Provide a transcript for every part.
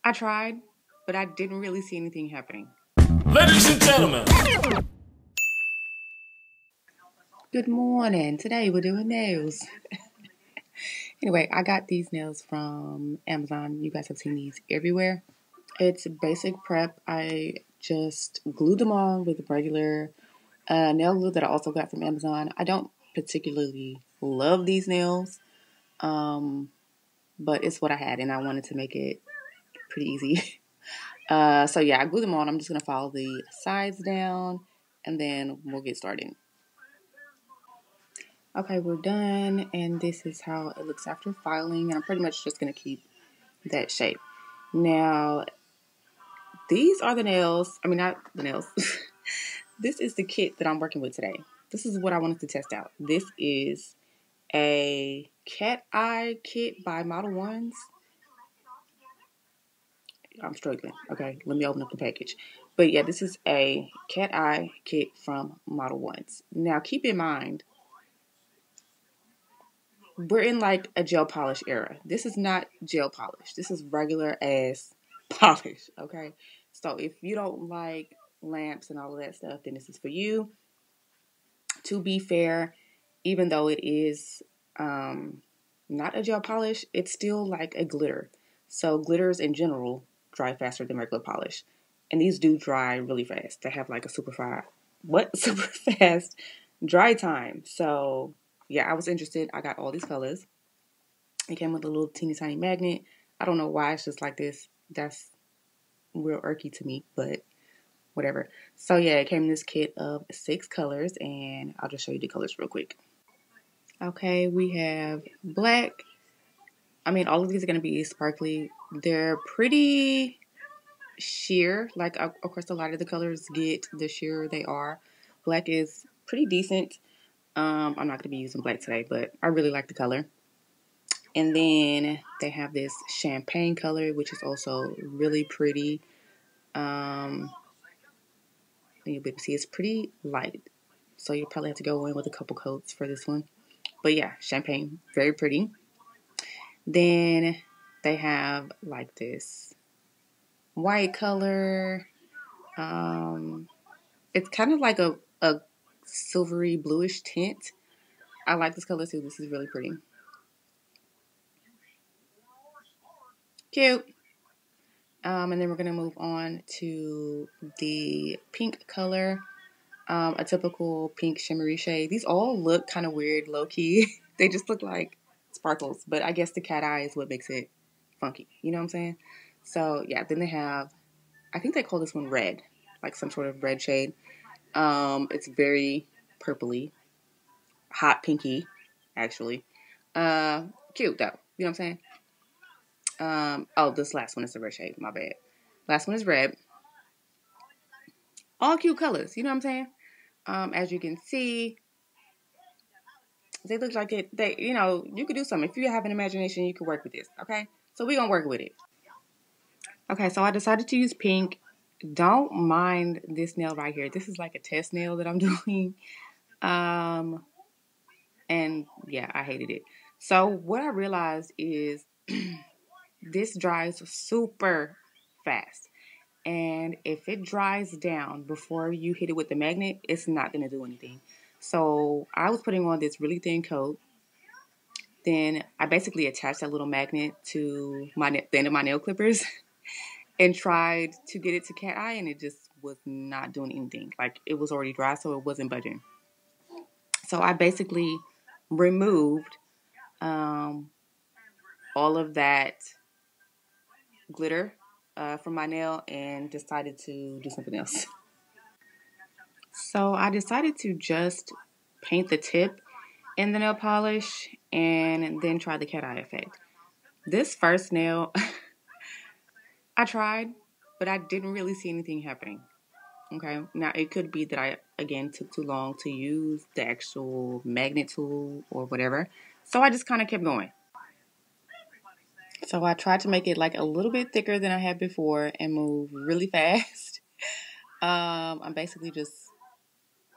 I tried, but I didn't really see anything happening. Ladies and gentlemen, Good morning. Today we're doing nails. Anyway, I got these nails from Amazon. You guys have seen these everywhere. It's basic prep. I just glued them on with regular nail glue that I also got from Amazon. I don't particularly love these nails, but it's what I had, and I wanted to make it pretty easy. So yeah, I glued them on. I'm just going to follow the sides down, and then we'll get started. Okay, we're done, and this is how it looks after filing, and I'm pretty much just going to keep that shape. Now, these are the nails. I mean, not the nails. This is the kit that I'm working with today. This is what I wanted to test out. This is a cat eye kit by Modelones. I'm struggling. Okay, let me open up the package. But yeah, this is a cat eye kit from Modelones. Now, keep in mind, we're in like a gel polish era. This is not gel polish. This is regular ass polish, okay? So if you don't like lamps and all of that stuff, then this is for you. To be fair, even though it is not a gel polish, it's still like a glitter. So glitters in general dry faster than regular polish. And these do dry really fast. They have like a super fast dry time. So yeah, I was interested. I got all these colors. It came with a little teeny tiny magnet. I don't know why it's just like this. That's real irky to me, but whatever. So yeah, it came in this kit of 6 colors, and I'll just show you the colors real quick. Okay, we have black. I mean, all of these are going to be sparkly. They're pretty sheer. Like, of course, a lot of the colors get the sheer they are. Black is pretty decent. I'm not going to be using black today, but I really like the color. And then they have this champagne color, which is also really pretty. You'll be able to see it's pretty light. So you'll probably have to go in with a couple coats for this one. But yeah, champagne, very pretty. Then they have like this white color. It's kind of like a silvery bluish tint. I like this color too. This is really pretty. Cute. And then we're going to move on to the pink color. A typical pink shimmery shade. These all look kind of weird, low-key. They just look like sparkles. But I guess the cat eye is what makes it funky. You know what I'm saying? So, yeah. Then they have, I think they call this one red. Like some sort of red shade. It's very purpley. Hot pinky, actually. Cute, though. You know what I'm saying? Oh, this last one is the red shade. My bad. Last one is red. All cute colors. You know what I'm saying? As you can see, they look like it. You could do something. If you have an imagination, you could work with this. Okay? So we're going to work with it. Okay, so I decided to use pink. Don't mind this nail right here. This is like a test nail that I'm doing. And yeah, I hated it. So what I realized is this dries super fast. And if it dries down before you hit it with the magnet, it's not going to do anything. So I was putting on this really thin coat. Then I basically attached that little magnet to the end of my nail clippers and tried to get it to cat eye, and it just was not doing anything. Like, it was already dry, so it wasn't budging. So I basically removed all of that glitter from my nail and decided to do something else. So I decided to just paint the tip in the nail polish and then try the cat eye effect. This first nail, I tried, but I didn't really see anything happening. Okay, now it could be that I, again, took too long to use the actual magnet tool or whatever. So I just kind of kept going. So I tried to make it like a little bit thicker than I had before and move really fast. I'm basically just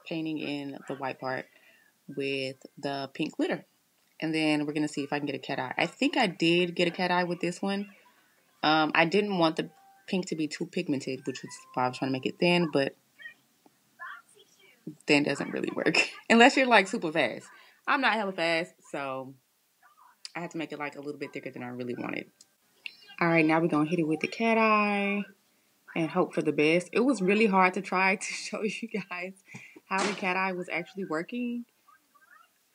painting in the white part with the pink glitter. And then we're going to see if I can get a cat eye. I think I did get a cat eye with this one. I didn't want the pink to be too pigmented, which is why I was trying to make it thin, but thin doesn't really work. Unless you're like super fast. I'm not hella fast, so I had to make it like a little bit thicker than I really wanted. Alright, now we're going to hit it with the cat eye and hope for the best. It was really hard to try to show you guys how the cat eye was actually working.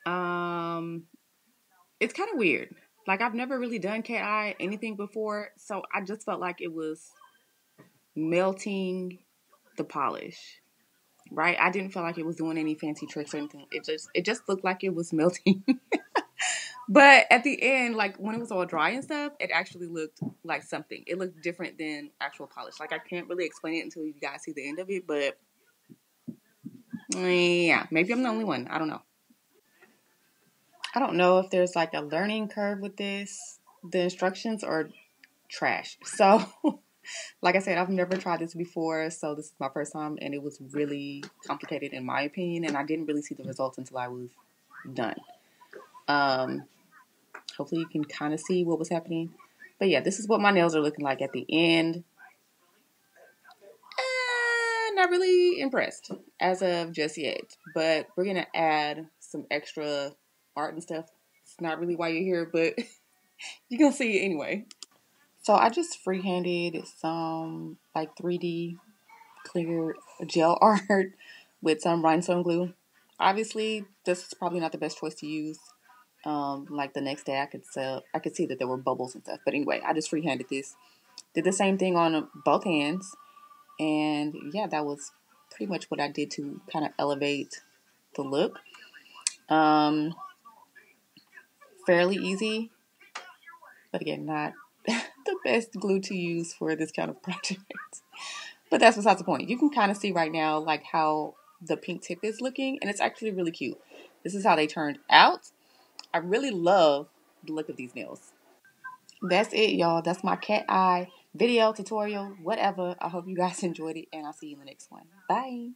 It's kind of weird. Like, I've never really done cat eye anything before, so I just felt like it was melting the polish, right? I didn't feel like it was doing any fancy tricks or anything. It just looked like it was melting. But at the end, like when it was all dry and stuff, it actually looked like something. It looked different than actual polish. Like I can't really explain it until you guys see the end of it, but yeah, maybe I'm the only one. I don't know. I don't know if there's like a learning curve with this. The instructions are trash. So, like I said, I've never tried this before, so this is my first time, and it was really complicated in my opinion, and I didn't really see the results until I was done. Hopefully you can kind of see what was happening. But yeah, this is what my nails are looking like at the end. Not really impressed as of just yet, but we're going to add some extra art and stuff. It's not really why you're here, but you're going to see it anyway. So I just freehanded some like 3D clear gel art with some rhinestone glue. Obviously, this is probably not the best choice to use. Like the next day I could see that there were bubbles and stuff. But anyway, I just freehanded this. Did the same thing on both hands. And yeah, that was pretty much what I did to kind of elevate the look. Fairly easy. But again, not the best glue to use for this kind of project. But that's besides the point. You can kind of see right now like how the pink tip is looking. And it's actually really cute. This is how they turned out. I really love the look of these nails. That's it, y'all. That's my cat eye video tutorial, whatever. I hope you guys enjoyed it, and I'll see you in the next one. Bye.